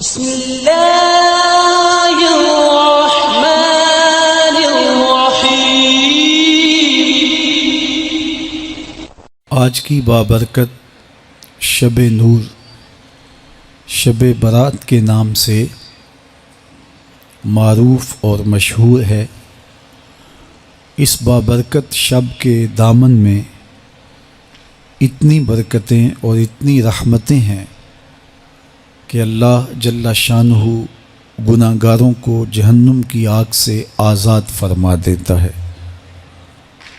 بسم اللہ الرحمن الرحیم۔ آج کی بابرکت شب نور، شب برات کے نام سے معروف اور مشہور ہے۔ اس بابرکت شب کے دامن میں اتنی برکتیں اور اتنی رحمتیں ہیں کہ اللہ جل شانہ گناہ گاروں کو جہنم کی آگ سے آزاد فرما دیتا ہے۔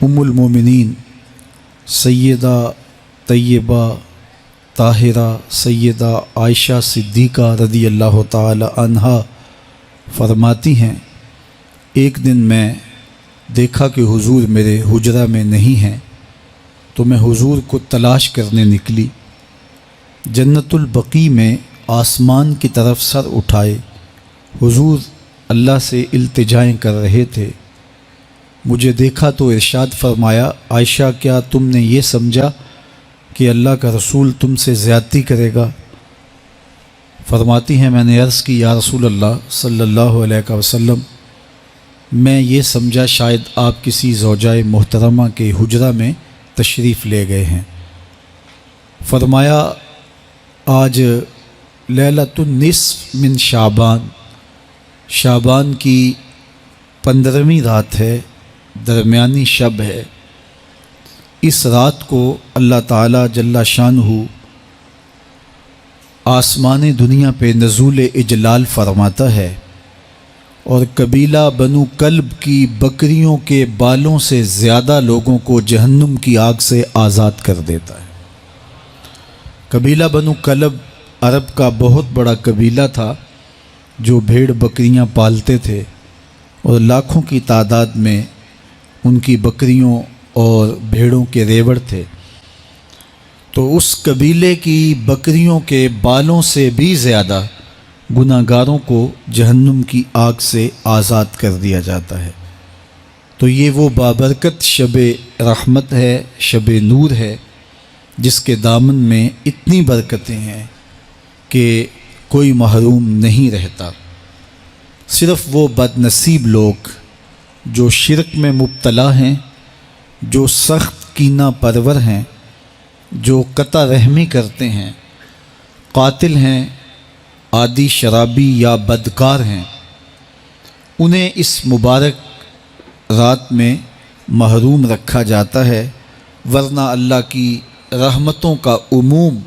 ام المومنین سیدہ طیبہ طاہرہ سیدہ عائشہ صدیقہ رضی اللہ تعالی عنہا فرماتی ہیں، ایک دن میں دیکھا کہ حضور میرے حجرہ میں نہیں ہیں، تو میں حضور کو تلاش کرنے نکلی۔ جنت البقیع میں آسمان کی طرف سر اٹھائے حضور اللہ سے التجائیں کر رہے تھے۔ مجھے دیکھا تو ارشاد فرمایا، عائشہ کیا تم نے یہ سمجھا کہ اللہ کا رسول تم سے زیادتی کرے گا؟ فرماتی ہیں میں نے عرض کی یا رسول اللہ صلی اللہ علیہ وسلم، میں یہ سمجھا شاید آپ کسی زوجائے محترمہ کے حجرہ میں تشریف لے گئے ہیں۔ فرمایا آج لیلۃ النصف من شعبان، شعبان کی 15ویں رات ہے، درمیانی شب ہے۔ اس رات کو اللہ تعالی جل شانہ آسمان دنیا پہ نزول اجلال فرماتا ہے اور قبیلہ بنو کلب کی بکریوں کے بالوں سے زیادہ لوگوں کو جہنم کی آگ سے آزاد کر دیتا ہے۔ قبیلہ بنو کلب عرب کا بہت بڑا قبیلہ تھا جو بھیڑ بکریاں پالتے تھے اور لاکھوں کی تعداد میں ان کی بکریوں اور بھیڑوں کے ریوڑ تھے۔ تو اس قبیلے کی بکریوں کے بالوں سے بھی زیادہ گناہ گاروں کو جہنم کی آگ سے آزاد کر دیا جاتا ہے۔ تو یہ وہ بابرکت شب رحمت ہے، شب نور ہے، جس کے دامن میں اتنی برکتیں ہیں کہ کوئی محروم نہیں رہتا۔ صرف وہ بد نصیب لوگ جو شرک میں مبتلا ہیں، جو سخت کینہ پرور ہیں، جو قطع رحمی کرتے ہیں، قاتل ہیں، عادی شرابی یا بدکار ہیں، انہیں اس مبارک رات میں محروم رکھا جاتا ہے، ورنہ اللہ کی رحمتوں کا عموم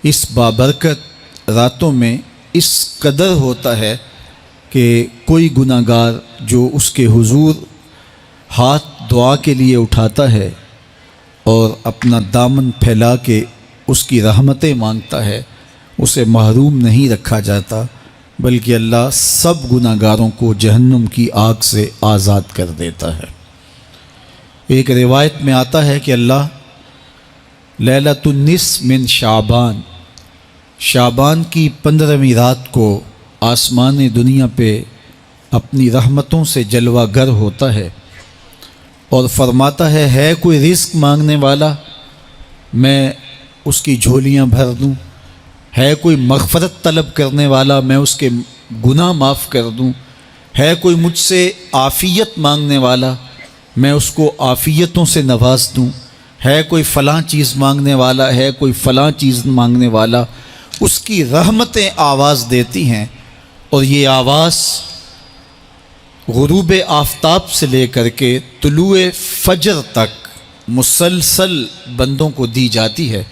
اس بابرکت راتوں میں اس قدر ہوتا ہے کہ کوئی گناہ گار جو اس کے حضور ہاتھ دعا کے لیے اٹھاتا ہے اور اپنا دامن پھیلا کے اس کی رحمتیں مانگتا ہے، اسے محروم نہیں رکھا جاتا، بلکہ اللہ سب گناہ گاروں کو جہنم کی آگ سے آزاد کر دیتا ہے۔ ایک روایت میں آتا ہے کہ اللہ لیلۃ النصف من شعبان، شعبان کی 15ویں رات کو آسمان دنیا پہ اپنی رحمتوں سے جلوہ گر ہوتا ہے اور فرماتا ہے کوئی رزق مانگنے والا، میں اس کی جھولیاں بھر دوں، ہے کوئی مغفرت طلب کرنے والا، میں اس کے گناہ معاف کر دوں، ہے کوئی مجھ سے عافیت مانگنے والا، میں اس کو عافیتوں سے نواز دوں، ہے کوئی فلاں چیز مانگنے والا، ہے کوئی فلاں چیز مانگنے والا، اس کی رحمتیں آواز دیتی ہیں، اور یہ آواز غروب آفتاب سے لے کر کے طلوع فجر تک مسلسل بندوں کو دی جاتی ہے،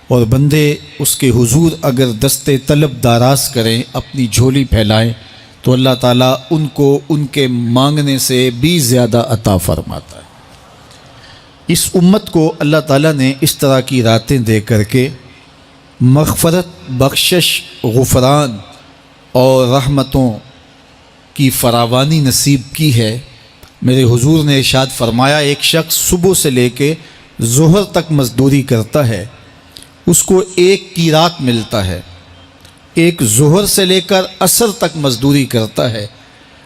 اور بندے اس کے حضور اگر دستے طلب دراز کریں، اپنی جھولی پھیلائیں، تو اللہ تعالیٰ ان کو ان کے مانگنے سے بھی زیادہ عطا فرماتا ہے۔ اس امت کو اللہ تعالیٰ نے اس طرح کی راتیں دے کر کے مغفرت، بخشش، غفران اور رحمتوں کی فراوانی نصیب کی ہے۔ میرے حضور نے ارشاد فرمایا ایک شخص صبح سے لے کے ظہر تک مزدوری کرتا ہے، اس کو ایک قیراط ملتا ہے۔ ایک ظہر سے لے کر عصر تک مزدوری کرتا ہے،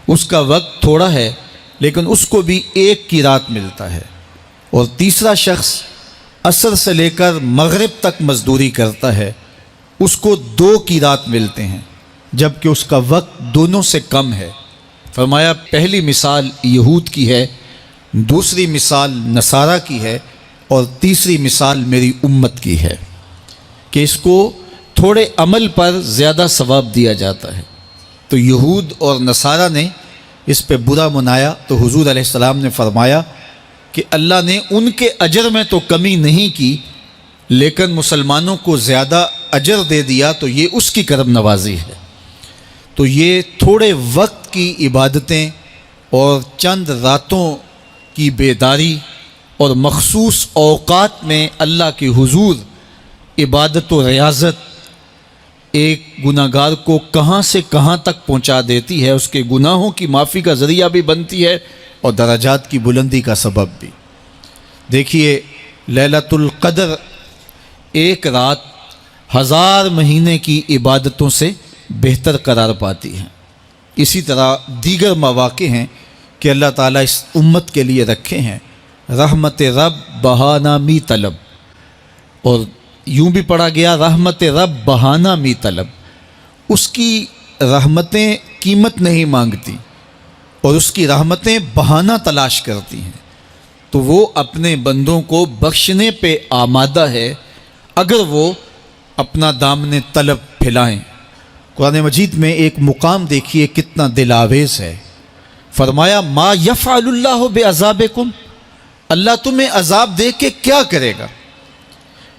اس کا وقت تھوڑا ہے لیکن اس کو بھی ایک قیراط ملتا ہے۔ اور تیسرا شخص عصر سے لے کر مغرب تک مزدوری کرتا ہے، اس کو 2 قیراط ملتے ہیں۔ جبکہ اس کا وقت دونوں سے کم ہے۔ فرمایا پہلی مثال یہود کی ہے، دوسری مثال نصارہ کی ہے، اور تیسری مثال میری امت کی ہے کہ اس کو تھوڑے عمل پر زیادہ ثواب دیا جاتا ہے۔ تو یہود اور نصارہ نے اس پہ برا منایا، تو حضور علیہ السلام نے فرمایا کہ اللہ نے ان کے اجر میں تو کمی نہیں کی، لیکن مسلمانوں کو زیادہ اجر دے دیا، تو یہ اس کی کرم نوازی ہے۔ تو یہ تھوڑے وقت کی عبادتیں اور چند راتوں کی بیداری اور مخصوص اوقات میں اللہ کے حضور عبادت و ریاضت ایک گناہ گار کو کہاں سے کہاں تک پہنچا دیتی ہے، اس کے گناہوں کی معافی کا ذریعہ بھی بنتی ہے اور درجات کی بلندی کا سبب بھی۔ دیکھیے لیلۃ القدر ایک رات 1000 مہینے کی عبادتوں سے بہتر قرار پاتی ہیں۔ اسی طرح دیگر مواقع ہیں کہ اللہ تعالیٰ اس امت کے لیے رکھے ہیں، رحمت رب بہانہ می طلب، اور یوں بھی پڑھا گیا رحمت رب بہانہ می طلب۔ اس کی رحمتیں قیمت نہیں مانگتی اور اس کی رحمتیں بہانہ تلاش کرتی ہیں، تو وہ اپنے بندوں کو بخشنے پہ آمادہ ہے اگر وہ اپنا دامن طلب پھیلائیں۔ قرآن مجید میں ایک مقام دیکھیے کتنا دل آویز ہے۔ فرمایا ما یفعل اللہ بعذابکم، اللہ تمہیں عذاب دے کے کیا کرے گا؟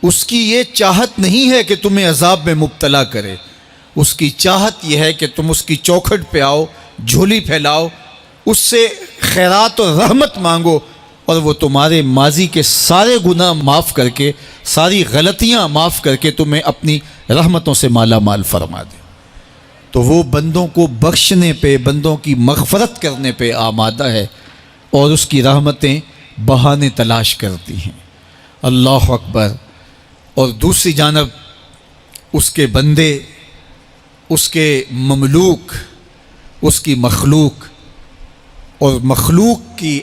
اس کی یہ چاہت نہیں ہے کہ تمہیں عذاب میں مبتلا کرے، اس کی چاہت یہ ہے کہ تم اس کی چوکھٹ پہ آؤ، جھولی پھیلاؤ، اس سے خیرات اور رحمت مانگو، اور وہ تمہارے ماضی کے سارے گناہ معاف کر کے، ساری غلطیاں معاف کر کے تمہیں اپنی رحمتوں سے مالا مال فرما دے۔ تو وہ بندوں کو بخشنے پہ، بندوں کی مغفرت کرنے پہ آمادہ ہے اور اس کی رحمتیں بہانے تلاش کرتی ہیں۔ اللہ اکبر۔ اور دوسری جانب اس کے بندے، اس کے مملوک، اس کی مخلوق، اور مخلوق کی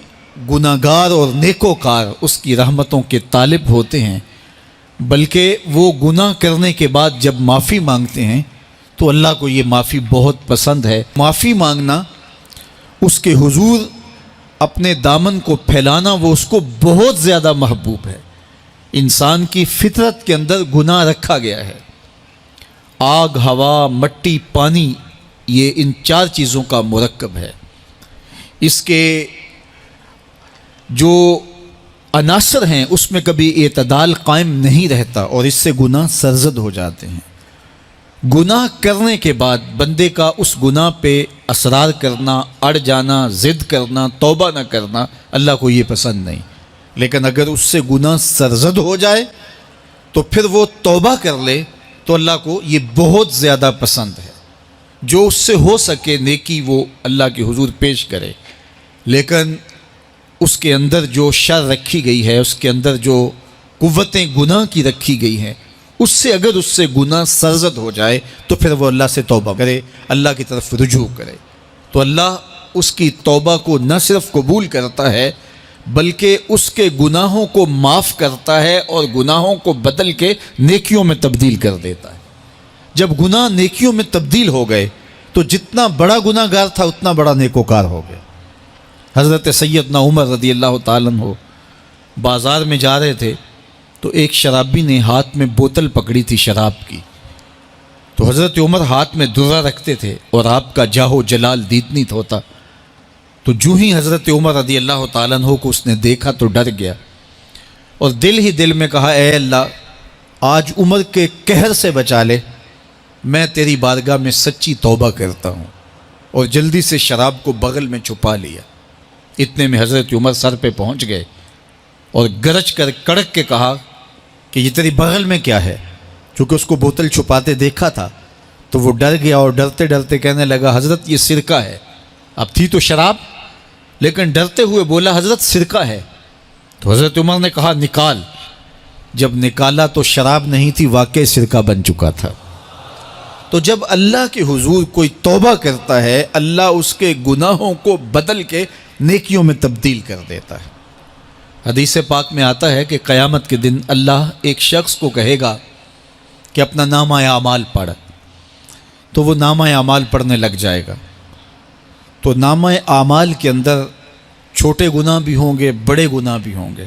گناہ گار اور نیکوکار اس کی رحمتوں کے طالب ہوتے ہیں، بلکہ وہ گناہ کرنے کے بعد جب معافی مانگتے ہیں تو اللہ کو یہ معافی بہت پسند ہے۔ معافی مانگنا، اس کے حضور اپنے دامن کو پھیلانا، وہ اس کو بہت زیادہ محبوب ہے۔ انسان کی فطرت کے اندر گناہ رکھا گیا ہے۔ آگ، ہوا، مٹی، پانی، یہ ان 4 چیزوں کا مرکب ہے۔ اس کے جو عناصر ہیں اس میں کبھی اعتدال قائم نہیں رہتا اور اس سے گناہ سرزد ہو جاتے ہیں۔ گناہ کرنے کے بعد بندے کا اس گناہ پہ اصرار کرنا، اڑ جانا، ضد کرنا، توبہ نہ کرنا، اللہ کو یہ پسند نہیں۔ لیکن اگر اس سے گناہ سرزد ہو جائے تو پھر وہ توبہ کر لے تو اللہ کو یہ بہت زیادہ پسند ہے۔ جو اس سے ہو سکے نیکی وہ اللہ کے حضور پیش کرے، لیکن اس کے اندر جو شر رکھی گئی ہے، اس کے اندر جو قوتیں گناہ کی رکھی گئی ہیں، اس سے اگر اس سے گناہ سرزد ہو جائے تو پھر وہ اللہ سے توبہ کرے، اللہ کی طرف رجوع کرے، تو اللہ اس کی توبہ کو نہ صرف قبول کرتا ہے بلکہ اس کے گناہوں کو معاف کرتا ہے اور گناہوں کو بدل کے نیکیوں میں تبدیل کر دیتا ہے۔ جب گناہ نیکیوں میں تبدیل ہو گئے تو جتنا بڑا گناہ گار تھا اتنا بڑا نیکوکار ہو گیا۔ حضرت سیدنا عمر رضی اللہ تعالیٰ عنہ بازار میں جا رہے تھے تو ایک شرابی نے ہاتھ میں بوتل پکڑی تھی شراب کی، تو حضرت عمر ہاتھ میں درہ رکھتے تھے اور آپ کا جاہ و جلال دیدنیت ہوتا، تو جو ہی حضرت عمر رضی اللہ تعالیٰ عنہ کو اس نے دیکھا تو ڈر گیا اور دل ہی دل میں کہا اے اللہ آج عمر کے قہر سے بچا لے، میں تیری بارگاہ میں سچی توبہ کرتا ہوں، اور جلدی سے شراب کو بغل میں چھپا لیا۔ اتنے میں حضرت عمر سر پہ پہنچ گئے اور گرج کر کڑک کے کہا کہ یہ تیری بغل میں کیا ہے؟ چونکہ اس کو بوتل چھپاتے دیکھا تھا تو وہ ڈر گیا اور ڈرتے ڈرتے کہنے لگا حضرت یہ سرکہ ہے۔ اب تھی تو شراب، لیکن ڈرتے ہوئے بولا حضرت سرکہ ہے۔ تو حضرت عمر نے کہا نکال۔ جب نکالا تو شراب نہیں تھی، واقعی سرکہ بن چکا تھا۔ تو جب اللہ کے حضور کوئی توبہ کرتا ہے اللہ اس کے گناہوں کو بدل کے نیکیوں میں تبدیل کر دیتا ہے۔ حدیث پاک میں آتا ہے کہ قیامت کے دن اللہ ایک شخص کو کہے گا کہ اپنا نامہ اعمال پڑھ، تو وہ نامہ اعمال پڑھنے لگ جائے گا. تو نامہ اعمال کے اندر چھوٹے گناہ بھی ہوں گے، بڑے گناہ بھی ہوں گے.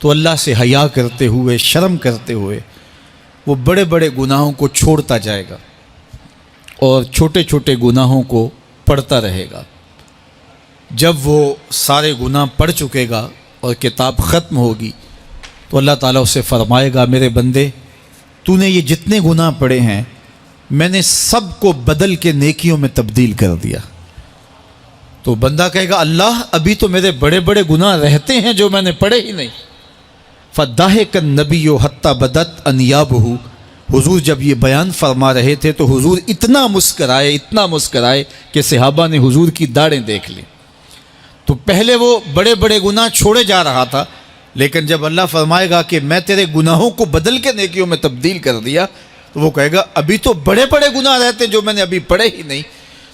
تو اللہ سے حیا کرتے ہوئے، شرم کرتے ہوئے وہ بڑے بڑے گناہوں کو چھوڑتا جائے گا اور چھوٹے چھوٹے گناہوں کو پڑھتا رہے گا. جب وہ سارے گناہ پڑھ چکے گا اور کتاب ختم ہوگی تو اللہ تعالیٰ اسے فرمائے گا، میرے بندے تو نے یہ جتنے گناہ پڑھے ہیں میں نے سب کو بدل کے نیکیوں میں تبدیل کر دیا. تو بندہ کہے گا، اللہ ابھی تو میرے بڑے بڑے گناہ رہتے ہیں جو میں نے پڑھے ہی نہیں. فَضَحِكَ النَّبِيُّ حَتَّى بَدَتْ أَنْيَابُهُ. حضور جب یہ بیان فرما رہے تھے تو حضور اتنا مسکرائے کہ صحابہ نے حضور کی داڑھیں دیکھ لی. تو پہلے وہ بڑے بڑے گناہ چھوڑے جا رہا تھا، لیکن جب اللہ فرمائے گا کہ میں تیرے گناہوں کو بدل کے نیکیوں میں تبدیل کر دیا تو وہ کہے گا ابھی تو بڑے بڑے گناہ رہتے ہیں جو میں نے ابھی پڑھے ہی نہیں.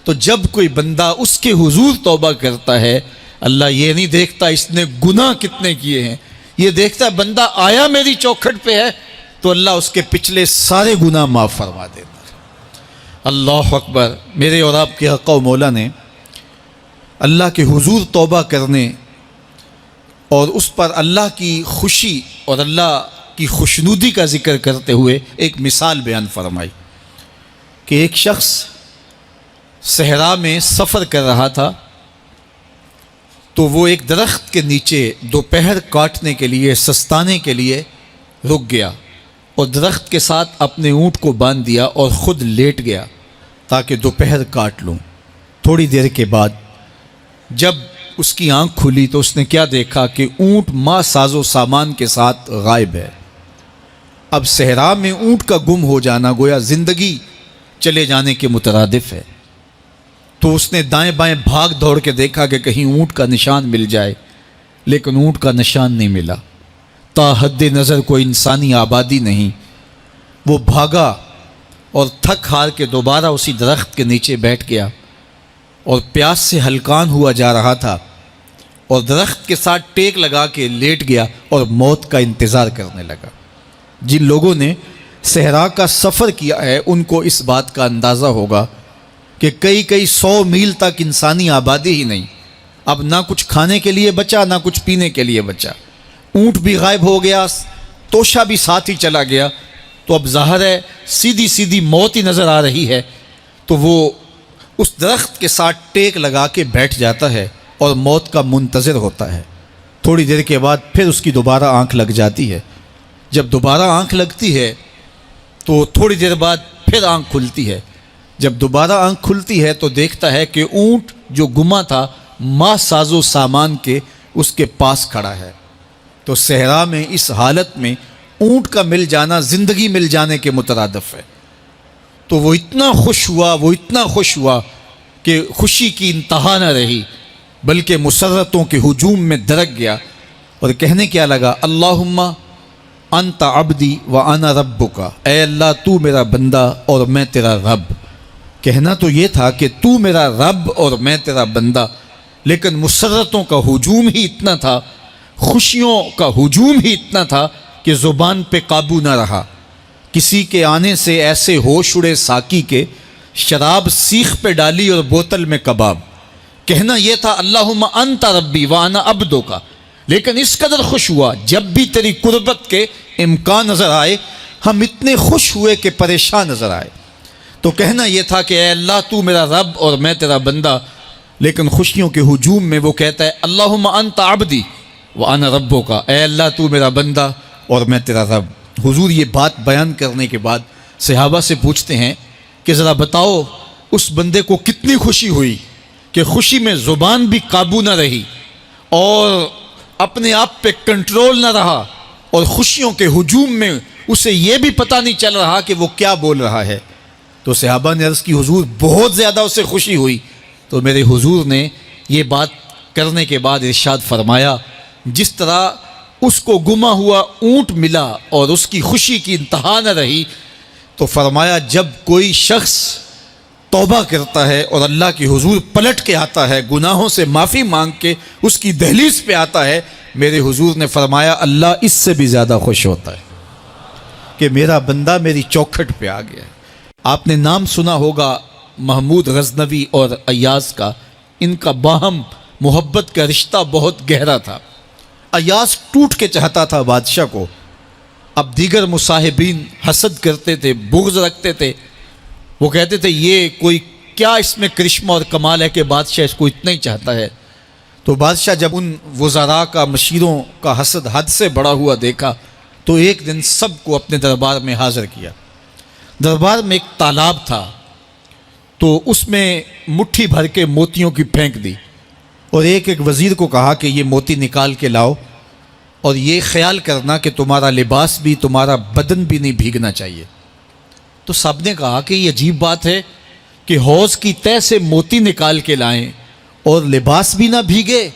تو جب کوئی بندہ اس کے حضور توبہ کرتا ہے، اللہ یہ نہیں دیکھتا اس نے گناہ کتنے کیے ہیں، یہ دیکھتا ہے بندہ آیا میری چوکھٹ پہ ہے تو اللہ اس کے پچھلے سارے گناہ معاف فرما دیتا ہے. اللہ اکبر. میرے اور آپ کے آقا و مولا نے اللہ کے حضور توبہ کرنے اور اس پر اللہ کی خوشی اور اللہ کی خوشنودی کا ذکر کرتے ہوئے ایک مثال بیان فرمائی کہ ایک شخص صحرا میں سفر کر رہا تھا تو وہ ایک درخت کے نیچے دوپہر کاٹنے کے لیے، سستانے کے لیے رک گیا اور درخت کے ساتھ اپنے اونٹ کو باندھ دیا اور خود لیٹ گیا تاکہ دوپہر کاٹ لوں. تھوڑی دیر کے بعد جب اس کی آنکھ کھلی تو اس نے کیا دیکھا کہ اونٹ ماں ساز و سامان کے ساتھ غائب ہے. اب صحرا میں اونٹ کا گم ہو جانا گویا زندگی چلے جانے کے مترادف ہے. تو اس نے دائیں بائیں بھاگ دوڑ کے دیکھا کہ کہیں اونٹ کا نشان مل جائے، لیکن اونٹ کا نشان نہیں ملا. تا حد نظر کوئی انسانی آبادی نہیں. وہ بھاگا اور تھک ہار کے دوبارہ اسی درخت کے نیچے بیٹھ گیا اور پیاس سے ہلکان ہوا جا رہا تھا اور درخت کے ساتھ ٹیک لگا کے لیٹ گیا اور موت کا انتظار کرنے لگا. جن لوگوں نے صحرا کا سفر کیا ہے ان کو اس بات کا اندازہ ہوگا کہ کئی 100 میل تک انسانی آبادی ہی نہیں. اب نہ کچھ کھانے کے لیے بچا، نہ کچھ پینے کے لیے بچا. اونٹ بھی غائب ہو گیا، توشہ بھی ساتھ ہی چلا گیا. تو اب ظاہر ہے سیدھی موت ہی نظر آ رہی ہے. تو وہ اس درخت کے ساتھ ٹیک لگا کے بیٹھ جاتا ہے اور موت کا منتظر ہوتا ہے. تھوڑی دیر کے بعد پھر اس کی دوبارہ آنکھ لگ جاتی ہے. جب دوبارہ آنکھ لگتی ہے تو تھوڑی دیر بعد پھر آنکھ کھلتی ہے. جب دوبارہ آنکھ کھلتی ہے تو دیکھتا ہے کہ اونٹ جو گما تھا ماں ساز و سامان کے اس کے پاس کھڑا ہے. تو صحرا میں اس حالت میں اونٹ کا مل جانا زندگی مل جانے کے مترادف ہے. تو وہ اتنا خوش ہوا کہ خوشی کی انتہا نہ رہی، بلکہ مسرتوں کے ہجوم میں درک گیا اور کہنے کیا لگا، اللہم انت عبدی وانا ربک. اے اللہ تو میرا بندہ اور میں تیرا رب. کہنا تو یہ تھا کہ تو میرا رب اور میں تیرا بندہ، لیکن مسرتوں کا ہجوم ہی اتنا تھا، خوشیوں کا ہجوم ہی اتنا تھا کہ زبان پہ قابو نہ رہا. کسی کے آنے سے ایسے ہوش اڑے ساقی کے، شراب سیخ پہ ڈالی اور بوتل میں کباب. کہنا یہ تھا اللہم انت ربی وانا عبدک، لیکن اس قدر خوش ہوا جب بھی تیری قربت کے امکان نظر آئے ہم اتنے خوش ہوئے کہ پریشان نظر آئے. تو کہنا یہ تھا کہ اے اللہ تو میرا رب اور میں تیرا بندہ، لیکن خوشیوں کے ہجوم میں وہ کہتا ہے اللہم انت عبدی وانا ربک. اے اللہ تو میرا بندہ اور میں تیرا رب. حضور یہ بات بیان کرنے کے بعد صحابہ سے پوچھتے ہیں کہ ذرا بتاؤ اس بندے کو کتنی خوشی ہوئی کہ خوشی میں زبان بھی قابو نہ رہی اور اپنے آپ پہ کنٹرول نہ رہا، اور خوشیوں کے ہجوم میں اسے یہ بھی پتہ نہیں چل رہا کہ وہ کیا بول رہا ہے. تو صحابہ نے عرض کی حضور بہت زیادہ اسے خوشی ہوئی. تو میرے حضور نے یہ بات کرنے کے بعد ارشاد فرمایا، جس طرح اس کو گما ہوا اونٹ ملا اور اس کی خوشی کی انتہا نہ رہی، تو فرمایا جب کوئی شخص توبہ کرتا ہے اور اللہ کی حضور پلٹ کے آتا ہے، گناہوں سے معافی مانگ کے اس کی دہلیز پہ آتا ہے، میرے حضور نے فرمایا اللہ اس سے بھی زیادہ خوش ہوتا ہے کہ میرا بندہ میری چوکھٹ پہ آ گیا ہے. آپ نے نام سنا ہوگا محمود غزنوی اور ایاز کا، ان کا باہم محبت کا رشتہ بہت گہرا تھا۔ ایاز ٹوٹ کے چاہتا تھا بادشاہ کو، اب دیگر مصاحبین حسد کرتے تھے، بغض رکھتے تھے، وہ کہتے تھے یہ کوئی کیا اس میں کرشمہ اور کمال ہے کہ بادشاہ اس کو اتنا ہی چاہتا ہے۔ تو بادشاہ جب ان وزراء کا، مشیروں کا حسد حد سے بڑا ہوا دیکھا تو ایک دن سب کو اپنے دربار میں حاضر کیا۔ دربار میں ایک تالاب تھا، تو اس میں مٹھی بھر کے موتیوں کی پھینک دی، اور ایک ایک وزیر کو کہا کہ یہ موتی نکال کے لاؤ، اور یہ خیال کرنا کہ تمہارا لباس بھی، تمہارا بدن بھی نہیں بھیگنا چاہیے۔ تو سب نے کہا کہ یہ عجیب بات ہے کہ حوض کی تہہ سے موتی نکال کے لائیں اور لباس بھی نہ بھیگے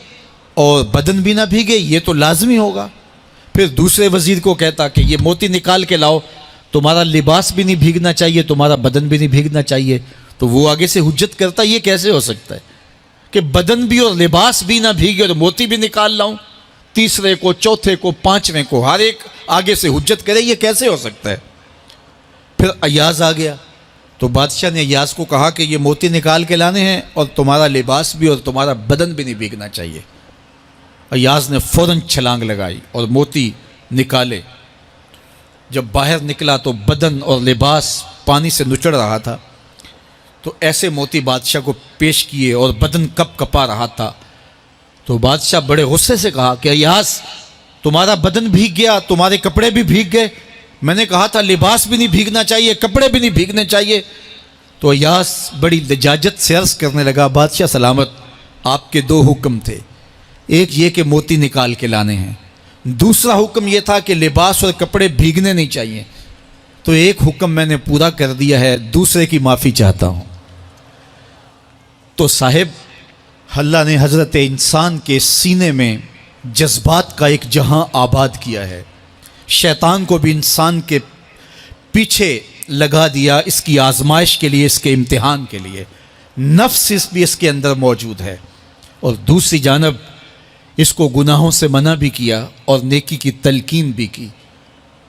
اور بدن بھی نہ بھیگے، یہ تو لازمی ہوگا۔ پھر دوسرے وزیر کو کہتا کہ یہ موتی نکال کے لاؤ، تمہارا لباس بھی نہیں بھیگنا چاہیے، تمہارا بدن بھی نہیں بھیگنا چاہیے۔ تو وہ آگے سے حجت کرتا یہ کیسے ہو سکتا ہے کہ بدن بھی اور لباس بھی نہ بھیگے اور موتی بھی نکال لاؤں؟ تیسرے کو، چوتھے کو، پانچویں کو، ہر ایک آگے سے حجت کرے، یہ کیسے ہو سکتا ہے؟ پھر ایاز آ گیا، تو بادشاہ نے ایاز کو کہا کہ یہ موتی نکال کے لانے ہیں اور تمہارا لباس بھی اور تمہارا بدن بھی نہیں بھیگنا چاہیے۔ ایاز نے فوراً چھلانگ لگائی اور موتی نکالے۔ جب باہر نکلا تو بدن اور لباس پانی سے نچڑ رہا تھا، تو ایسے موتی بادشاہ کو پیش کیے اور بدن کپ کپا رہا تھا۔ تو بادشاہ بڑے غصے سے کہا کہ ایاز، تمہارا بدن بھیگ گیا، تمہارے کپڑے بھی بھیگ گئے، میں نے کہا تھا لباس بھی نہیں بھیگنا چاہیے، کپڑے بھی نہیں بھیگنے چاہیے۔ تو ایاز بڑی لجاجت سے عرض کرنے لگا، بادشاہ سلامت، آپ کے دو حکم تھے، ایک یہ کہ موتی نکال کے لانے ہیں، دوسرا حکم یہ تھا کہ لباس اور کپڑے بھیگنے نہیں چاہیے۔ تو ایک حکم میں نے پورا کر دیا ہے، دوسرے کی معافی چاہتا ہوں۔ تو صاحب، اللہ نے حضرت انسان کے سینے میں جذبات کا ایک جہاں آباد کیا ہے، شیطان کو بھی انسان کے پیچھے لگا دیا اس کی آزمائش کے لیے، اس کے امتحان کے لیے، نفس بھی اس کے اندر موجود ہے، اور دوسری جانب اس کو گناہوں سے منع بھی کیا اور نیکی کی تلقین بھی کی۔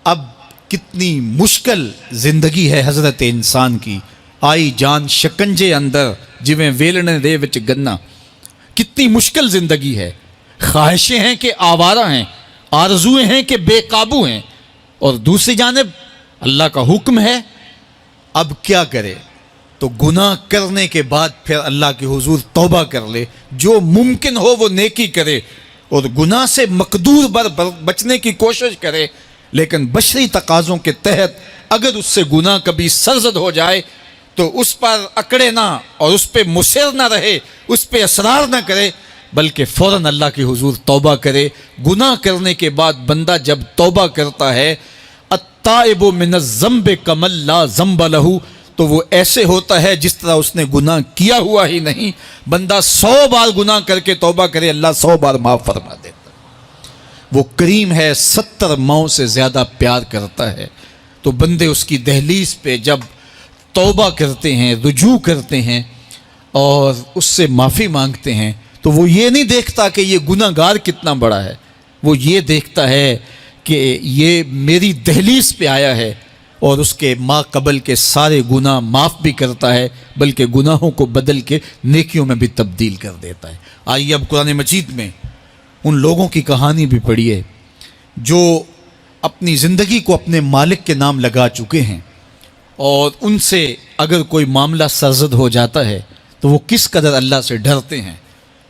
اب کتنی مشکل زندگی ہے حضرت انسان کی، آئی جان شکنجے اندر جویں ویلنے دے وچ گنا، کتنی مشکل زندگی ہے۔ خواہشیں ہیں کہ آوارہ ہیں، آرزویں ہیں کہ بے قابو ہیں، اور دوسری جانب اللہ کا حکم ہے۔ اب کیا کرے؟ تو گناہ کرنے کے بعد پھر اللہ کے حضور توبہ کر لے، جو ممکن ہو وہ نیکی کرے، اور گناہ سے مقدور بچنے کی کوشش کرے، لیکن بشری تقاضوں کے تحت اگر اس سے گناہ کبھی سرزد ہو جائے تو اس پر اکڑے نہ اور اس پہ مصر نہ رہے، اس پہ اصرار نہ کرے، بلکہ فوراً اللہ کے حضور توبہ کرے۔ گناہ کرنے کے بعد بندہ جب توبہ کرتا ہے، التائب من الذنب کمن لا ذنب لہ، تو وہ ایسے ہوتا ہے جس طرح اس نے گناہ کیا ہوا ہی نہیں۔ بندہ 100 بار گناہ کر کے توبہ کرے، اللہ 100 بار معاف فرما دیتا۔ وہ کریم ہے، 70 ماؤں سے زیادہ پیار کرتا ہے۔ تو بندے اس کی دہلیز پہ جب توبہ کرتے ہیں، رجوع کرتے ہیں اور اس سے معافی مانگتے ہیں، تو وہ یہ نہیں دیکھتا کہ یہ گناہ گار کتنا بڑا ہے، وہ یہ دیکھتا ہے کہ یہ میری دہلیز پہ آیا ہے اور اس کے ما قبل کے سارے گناہ معاف بھی کرتا ہے، بلکہ گناہوں کو بدل کے نیکیوں میں بھی تبدیل کر دیتا ہے۔ آئیے اب قرآن مجید میں ان لوگوں کی کہانی بھی پڑھیے جو اپنی زندگی کو اپنے مالک کے نام لگا چکے ہیں، اور ان سے اگر کوئی معاملہ سرزد ہو جاتا ہے تو وہ کس قدر اللہ سے ڈرتے ہیں۔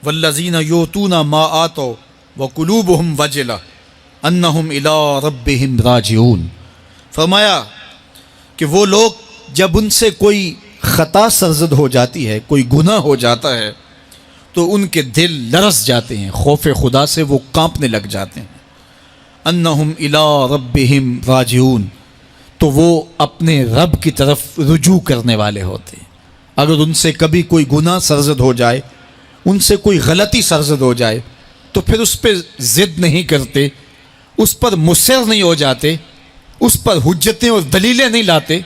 والذین یؤتون ما آتوا وقلوبہم وجلہ انہم الی ربہم راجعون، فرمایا کہ وہ لوگ جب ان سے کوئی خطا سرزد ہو جاتی ہے، کوئی گناہ ہو جاتا ہے، تو ان کے دل لرز جاتے ہیں، خوف خدا سے وہ کانپنے لگ جاتے ہیں۔ انہم الی ربہم راجعون، تو وہ اپنے رب کی طرف رجوع کرنے والے ہوتے ہیں۔ اگر ان سے کبھی کوئی گناہ سرزد ہو جائے، ان سے کوئی غلطی سرزد ہو جائے، تو پھر اس پہ ضد نہیں کرتے، اس پر مصر نہیں ہو جاتے، اس پر حجتیں اور دلیلیں نہیں لاتے،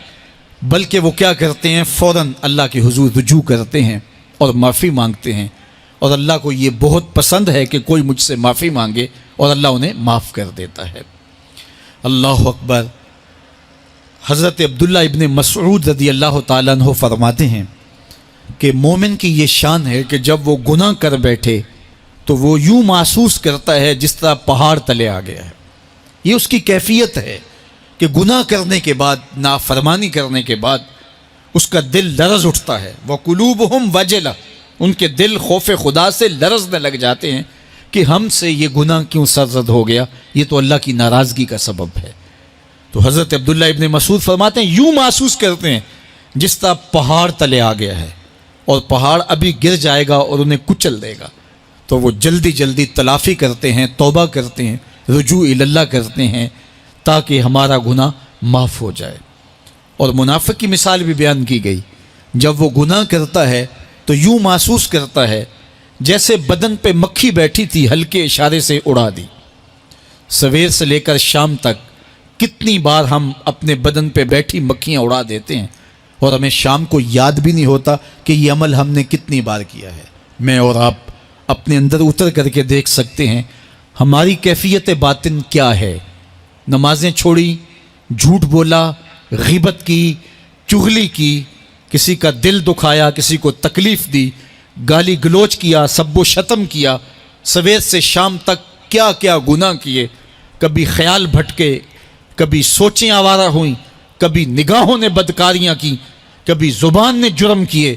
بلکہ وہ کیا کرتے ہیں، فوراً اللہ کے حضور رجوع کرتے ہیں اور معافی مانگتے ہیں۔ اور اللہ کو یہ بہت پسند ہے کہ کوئی مجھ سے معافی مانگے، اور اللہ انہیں معاف کر دیتا ہے۔ اللہ اکبر۔ حضرت عبداللہ ابن مسعود رضی اللہ تعالیٰ عنہ فرماتے ہیں کہ مومن کی یہ شان ہے کہ جب وہ گناہ کر بیٹھے تو وہ یوں محسوس کرتا ہے جس طرح پہاڑ تلے آ گیا ہے. یہ اس کی کیفیت ہے کہ گناہ کرنے کے بعد، نافرمانی کرنے کے بعد اس کا دل لرز اٹھتا ہے. وَقُلُوبُهُمْ وَجِلَةٌ، ان کے دل خوف خدا سے لرزنے لگ جاتے ہیں کہ ہم سے یہ گناہ کیوں سرزد ہو گیا، یہ تو اللہ کی ناراضگی کا سبب ہے. تو حضرت عبداللہ ابن مسعود فرماتے ہیں یوں محسوس کرتے ہیں جس طرح پہاڑ تلے آ گیا ہے اور پہاڑ ابھی گر جائے گا اور انہیں کچل دے گا. تو وہ جلدی جلدی تلافی کرتے ہیں، توبہ کرتے ہیں، رجوع اللہ کرتے ہیں تاکہ ہمارا گناہ معاف ہو جائے. اور منافق کی مثال بھی بیان کی گئی. جب وہ گناہ کرتا ہے تو یوں محسوس کرتا ہے جیسے بدن پہ مکھی بیٹھی تھی، ہلکے اشارے سے اڑا دی. سویر سے لے کر شام تک کتنی بار ہم اپنے بدن پہ بیٹھی مکھیاں اڑا دیتے ہیں اور ہمیں شام کو یاد بھی نہیں ہوتا کہ یہ عمل ہم نے کتنی بار کیا ہے. میں اور آپ اپنے اندر اتر کر کے دیکھ سکتے ہیں ہماری کیفیت باطن کیا ہے. نمازیں چھوڑی، جھوٹ بولا، غیبت کی، چغلی کی، کسی کا دل دکھایا، کسی کو تکلیف دی، گالی گلوچ کیا، سب و شتم کیا، سویر سے شام تک کیا کیا گناہ کیے. کبھی خیال بھٹکے، کبھی سوچیں آوارہ ہوئیں، کبھی نگاہوں نے بدکاریاں کی، کبھی زبان نے جرم کیے،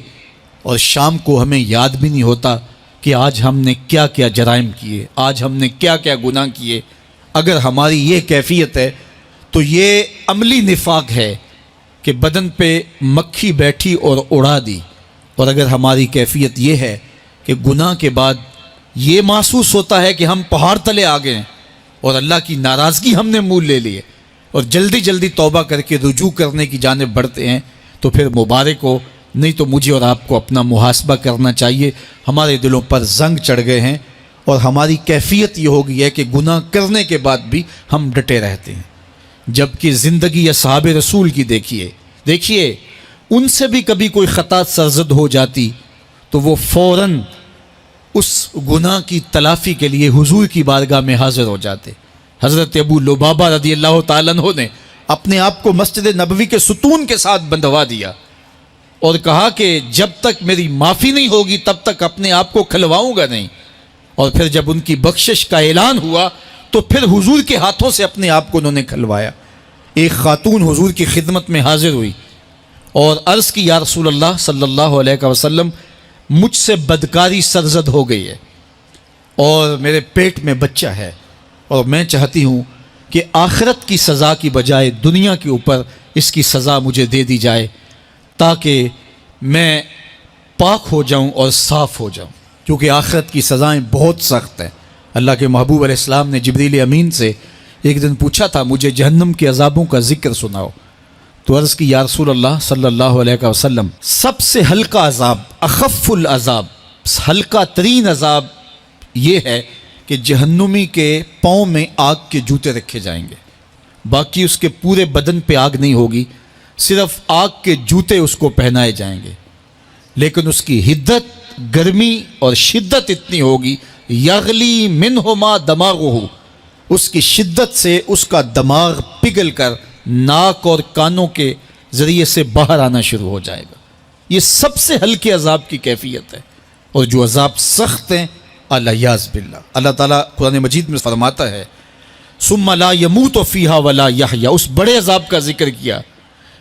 اور شام کو ہمیں یاد بھی نہیں ہوتا کہ آج ہم نے کیا کیا جرائم کیے، آج ہم نے کیا کیا گناہ کیے. اگر ہماری یہ کیفیت ہے تو یہ عملی نفاق ہے کہ بدن پہ مکھی بیٹھی اور اڑا دی. اور اگر ہماری کیفیت یہ ہے کہ گناہ کے بعد یہ محسوس ہوتا ہے کہ ہم پہاڑ تلے آ گئے ہیں اور اللہ کی ناراضگی ہم نے مول لے لی ہے اور جلدی جلدی توبہ کر کے رجوع کرنے کی جانب بڑھتے ہیں، تو پھر مبارک ہو. نہیں تو مجھے اور آپ کو اپنا محاسبہ کرنا چاہیے. ہمارے دلوں پر زنگ چڑھ گئے ہیں اور ہماری کیفیت یہ ہو گئی ہے کہ گناہ کرنے کے بعد بھی ہم ڈٹے رہتے ہیں. جبکہ زندگی اصحاب رسول کی دیکھیے ان سے بھی کبھی کوئی خطا سرزد ہو جاتی تو وہ فوراً اس گناہ کی تلافی کے لیے حضور کی بارگاہ میں حاضر ہو جاتے. حضرت ابو لبابہ رضی اللہ تعالیٰ عنہ نے اپنے آپ کو مسجد نبوی کے ستون کے ساتھ بندھوا دیا اور کہا کہ جب تک میری معافی نہیں ہوگی تب تک اپنے آپ کو کھلواؤں گا نہیں. اور پھر جب ان کی بخشش کا اعلان ہوا تو پھر حضور کے ہاتھوں سے اپنے آپ کو انہوں نے کھلوایا. ایک خاتون حضور کی خدمت میں حاضر ہوئی اور عرض کی یا رسول اللہ صلی اللہ علیہ وسلم، مجھ سے بدکاری سرزد ہو گئی ہے اور میرے پیٹ میں بچہ ہے اور میں چاہتی ہوں کہ آخرت کی سزا کی بجائے دنیا کے اوپر اس کی سزا مجھے دے دی جائے تاکہ میں پاک ہو جاؤں اور صاف ہو جاؤں، کیونکہ آخرت کی سزائیں بہت سخت ہیں. اللہ کے محبوب علیہ السلام نے جبریل امین سے ایک دن پوچھا تھا مجھے جہنم کے عذابوں کا ذکر سناؤ. تو عرض کی یا رسول اللہ صلی اللہ علیہ وسلم، سب سے ہلکا عذاب، اخف العذاب، ہلکا ترین عذاب یہ ہے کہ جہنمی کے پاؤں میں آگ کے جوتے رکھے جائیں گے. باقی اس کے پورے بدن پہ آگ نہیں ہوگی، صرف آگ کے جوتے اس کو پہنائے جائیں گے. لیکن اس کی حدت، گرمی اور شدت اتنی ہوگی، یغلی منہما دماغہ، اس کی شدت سے اس کا دماغ پگھل کر ناک اور کانوں کے ذریعے سے باہر آنا شروع ہو جائے گا. یہ سب سے ہلکے عذاب کی کیفیت ہے. اور جو عذاب سخت ہیں الیاذ باللہ، اللہ تعالیٰ قرآن مجید میں فرماتا ہے ثم لا یموت فیہا ولا یحیا، اس بڑے عذاب کا ذکر کیا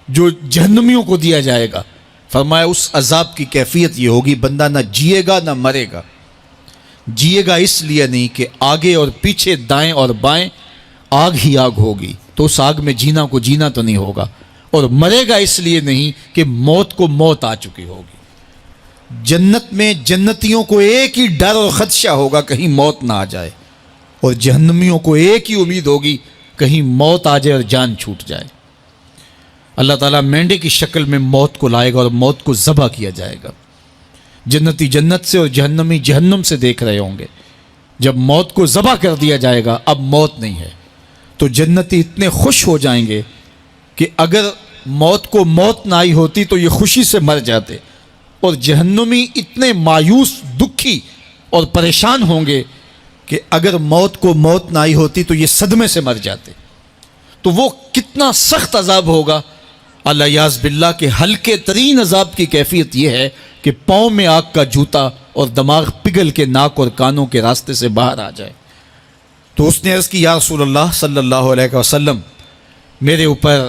جو جہنمیوں کو دیا جائے گا. فرمایا اس عذاب کی کیفیت یہ ہوگی بندہ نہ جیے گا نہ مرے گا. جیے گا اس لیے نہیں کہ آگے اور پیچھے، دائیں اور بائیں آگ ہی آگ ہوگی، تو اس آگ میں جینا کو جینا تو نہیں ہوگا. اور مرے گا اس لیے نہیں کہ موت کو موت آ چکی ہوگی. جنت میں جنتیوں کو ایک ہی ڈر اور خدشہ ہوگا کہیں موت نہ آ جائے، اور جہنمیوں کو ایک ہی امید ہوگی کہیں موت آ جائے اور جان چھوٹ جائے. اللہ تعالیٰ مینڈے کی شکل میں موت کو لائے گا اور موت کو ذبح کیا جائے گا. جنتی جنت سے اور جہنمی جہنم سے دیکھ رہے ہوں گے. جب موت کو ذبح کر دیا جائے گا اب موت نہیں ہے تو جنتی اتنے خوش ہو جائیں گے کہ اگر موت کو موت نہ آئی ہوتی تو یہ خوشی سے مر جاتے، اور جہنمی اتنے مایوس، دکھی اور پریشان ہوں گے کہ اگر موت کو موت نہ آئی ہوتی تو یہ صدمے سے مر جاتے. تو وہ کتنا سخت عذاب ہوگا الیاذ باللہ کے ہلکے ترین عذاب کی کیفیت یہ ہے کہ پاؤں میں آگ کا جوتا اور دماغ پگھل کے ناک اور کانوں کے راستے سے باہر آ جائے۔ تو اس نے عرض کی یا رسول اللہ صلی اللہ علیہ وسلم میرے اوپر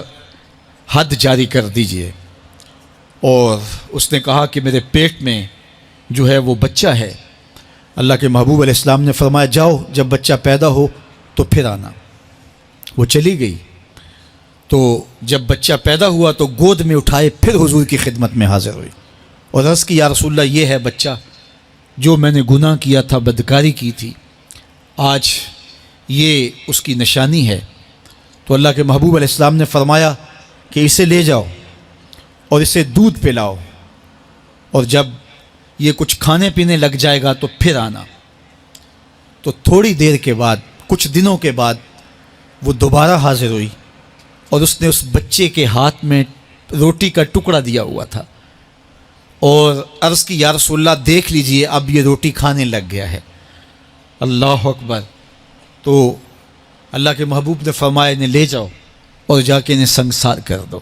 حد جاری کر دیجئے، اور اس نے کہا کہ میرے پیٹ میں جو ہے وہ بچہ ہے۔ اللہ کے محبوب علیہ السلام نے فرمایا جاؤ جب بچہ پیدا ہو تو پھر آنا۔ وہ چلی گئی، تو جب بچہ پیدا ہوا تو گود میں اٹھائے پھر حضور کی خدمت میں حاضر ہوئی اور عرض کی یا رسول اللہ یہ ہے بچہ جو میں نے گناہ کیا تھا، بدکاری کی تھی، آج یہ اس کی نشانی ہے۔ تو اللہ کے محبوب علیہ السلام نے فرمایا کہ اسے لے جاؤ اور اسے دودھ پلاؤ، اور جب یہ کچھ کھانے پینے لگ جائے گا تو پھر آنا۔ تو تھوڑی دیر کے بعد، کچھ دنوں کے بعد وہ دوبارہ حاضر ہوئی اور اس نے اس بچے کے ہاتھ میں روٹی کا ٹکڑا دیا ہوا تھا اور عرض کی یا رسول اللہ دیکھ لیجئے اب یہ روٹی کھانے لگ گیا ہے۔ اللہ اکبر۔ تو اللہ کے محبوب نے فرمایا انہیں لے جاؤ اور جا کے انہیں سنگسار کر دو۔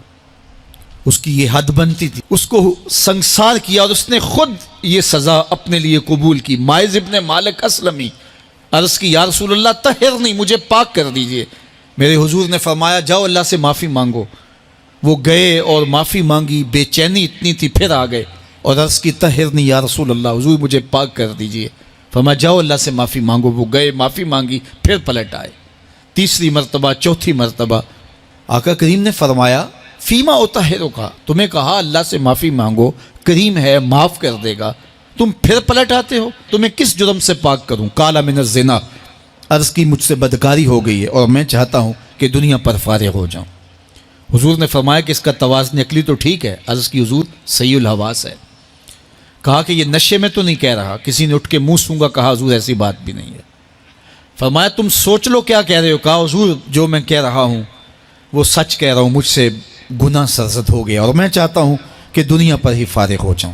اس کی یہ حد بنتی تھی، اس کو سنگسار کیا اور اس نے خود یہ سزا اپنے لیے قبول کی۔ مائز ابن مالک اسلمی عرض کی یا رسول اللہ طہرنی، مجھے پاک کر دیجئے۔ میرے حضور نے فرمایا جاؤ اللہ سے معافی مانگو۔ وہ گئے اور معافی مانگی، بے چینی اتنی تھی، پھر آ گئے اور عرض کی طہرنی یا رسول اللہ، حضور مجھے پاک کر دیجئے۔ فرمایا جاؤ اللہ سے معافی مانگو۔ وہ گئے، معافی مانگی، پھر پلٹ آئے، تیسری مرتبہ، چوتھی مرتبہ۔ آقا کریم نے فرمایا فیما اطہرک، تمہیں کہا اللہ سے معافی مانگو، کریم ہے معاف کر دے گا، تم پھر پلٹ آتے ہو، تمہیں کس جرم سے پاک کروں؟ قال من الزنا، عرض کی مجھ سے بدکاری ہو گئی ہے اور میں چاہتا ہوں کہ دنیا پر فارغ ہو جاؤں۔ حضور نے فرمایا کہ اس کا توازن عقلی تو ٹھیک ہے۔ عرض کی حضور صحیح الحواس ہے۔ کہا کہ یہ نشے میں تو نہیں کہہ رہا، کسی نے اٹھ کے منہ سونگا، کہا حضور ایسی بات بھی نہیں ہے۔ فرمایا تم سوچ لو کیا کہہ رہے ہو؟ کہا حضور جو میں کہہ رہا ہوں وہ سچ کہہ رہا ہوں، مجھ سے گناہ سرزد ہو گیا اور میں چاہتا ہوں کہ دنیا پر ہی فارغ ہو جاؤں۔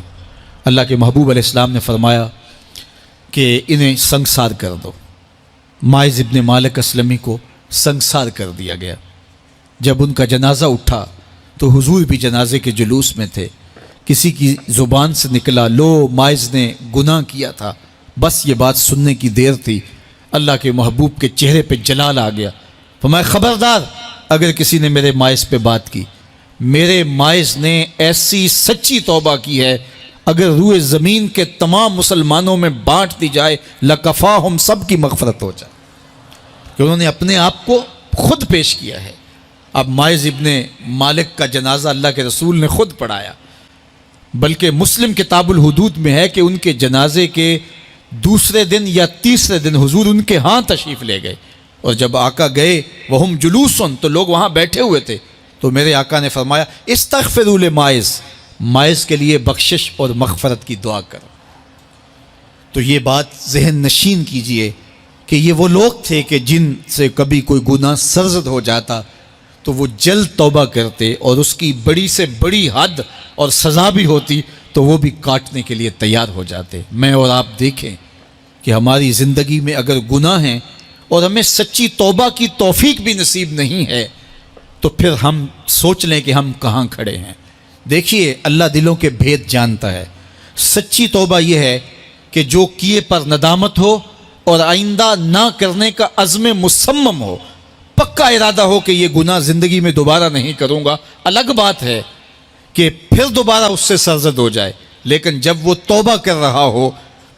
اللہ کے محبوب علیہ السلام نے فرمایا کہ انہیں سنگسار کر دو۔ مائز ابن مالک اسلمی کو سنگسار کر دیا گیا۔ جب ان کا جنازہ اٹھا تو حضور بھی جنازے کے جلوس میں تھے۔ کسی کی زبان سے نکلا لو مائز نے گناہ کیا تھا، بس یہ بات سننے کی دیر تھی، اللہ کے محبوب کے چہرے پہ جلال آ گیا۔ فرمایا خبردار اگر کسی نے میرے مائز پہ بات کی، میرے مائز نے ایسی سچی توبہ کی ہے اگر روئے زمین کے تمام مسلمانوں میں بانٹ دی جائے لکفاہم، سب کی مغفرت ہو جائے، کہ انہوں نے اپنے آپ کو خود پیش کیا ہے۔ اب مائز ابن مالک کا جنازہ اللہ کے رسول نے خود پڑھایا، بلکہ مسلم کتاب الحدود میں ہے کہ ان کے جنازے کے دوسرے دن یا تیسرے دن حضور ان کے ہاں تشریف لے گئے، اور جب آقا گئے وہم جلوسن، تو لوگ وہاں بیٹھے ہوئے تھے، تو میرے آقا نے فرمایا استغفروا لمائز، مائز کے لیے بخشش اور مغفرت کی دعا کرو۔ تو یہ بات ذہن نشین کیجئے کہ یہ وہ لوگ تھے کہ جن سے کبھی کوئی گناہ سرزد ہو جاتا تو وہ جلد توبہ کرتے، اور اس کی بڑی سے بڑی حد اور سزا بھی ہوتی تو وہ بھی کاٹنے کے لیے تیار ہو جاتے۔ میں اور آپ دیکھیں کہ ہماری زندگی میں اگر گناہ ہیں اور ہمیں سچی توبہ کی توفیق بھی نصیب نہیں ہے تو پھر ہم سوچ لیں کہ ہم کہاں کھڑے ہیں۔ دیکھیے اللہ دلوں کے بھید جانتا ہے۔ سچی توبہ یہ ہے کہ جو کیے پر ندامت ہو اور آئندہ نہ کرنے کا عزم مصمم ہو، پکا ارادہ ہو کہ یہ گناہ زندگی میں دوبارہ نہیں کروں گا۔ الگ بات ہے کہ پھر دوبارہ اس سے سرزد ہو جائے، لیکن جب وہ توبہ کر رہا ہو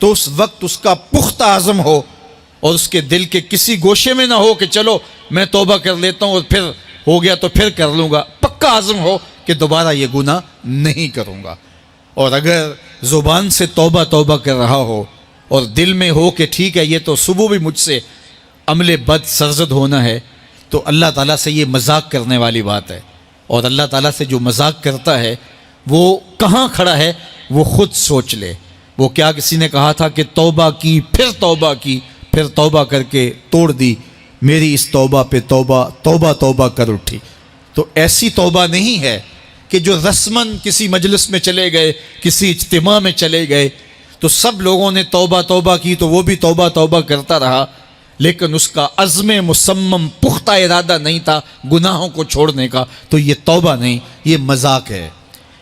تو اس وقت اس کا پختہ عزم ہو اور اس کے دل کے کسی گوشے میں نہ ہو کہ چلو میں توبہ کر لیتا ہوں اور پھر ہو گیا تو پھر کر لوں گا۔ پکا عزم ہو کہ دوبارہ یہ گناہ نہیں کروں گا۔ اور اگر زبان سے توبہ توبہ کر رہا ہو اور دل میں ہو کہ ٹھیک ہے یہ تو صبح بھی مجھ سے عمل بد سرزد ہونا ہے، تو اللہ تعالیٰ سے یہ مذاق کرنے والی بات ہے، اور اللہ تعالیٰ سے جو مذاق کرتا ہے وہ کہاں کھڑا ہے وہ خود سوچ لے۔ وہ کیا کسی نے کہا تھا کہ توبہ کی پھر توبہ کی، پھر توبہ کر کے توڑ دی، میری اس توبہ پہ توبہ توبہ توبہ کر اٹھی۔ تو ایسی توبہ نہیں ہے کہ جو رسماً کسی مجلس میں چلے گئے، کسی اجتماع میں چلے گئے تو سب لوگوں نے توبہ توبہ کی تو وہ بھی توبہ توبہ کرتا رہا، لیکن اس کا عزم مصمم پختہ پختہ ارادہ نہیں تھا گناہوں کو چھوڑنے کا، تو یہ توبہ نہیں، یہ مذاق ہے۔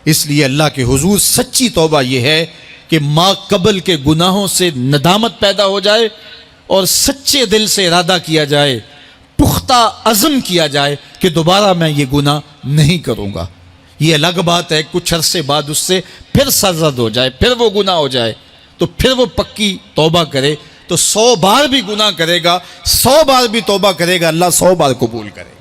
اس لیے اللہ کے حضور سچی توبہ یہ ہے کہ ما قبل کے گناہوں سے ندامت پیدا ہو جائے اور سچے دل سے ارادہ کیا جائے، پختہ عزم کیا جائے کہ دوبارہ میں یہ گناہ نہیں کروں گا۔ یہ الگ بات ہے کچھ عرصے بعد اس سے پھر سرزد ہو جائے، پھر وہ گناہ ہو جائے، تو پھر وہ پکی توبہ کرے، تو 100 بار بھی گناہ کرے گا، 100 بار بھی توبہ کرے گا، اللہ 100 بار قبول کرے گا۔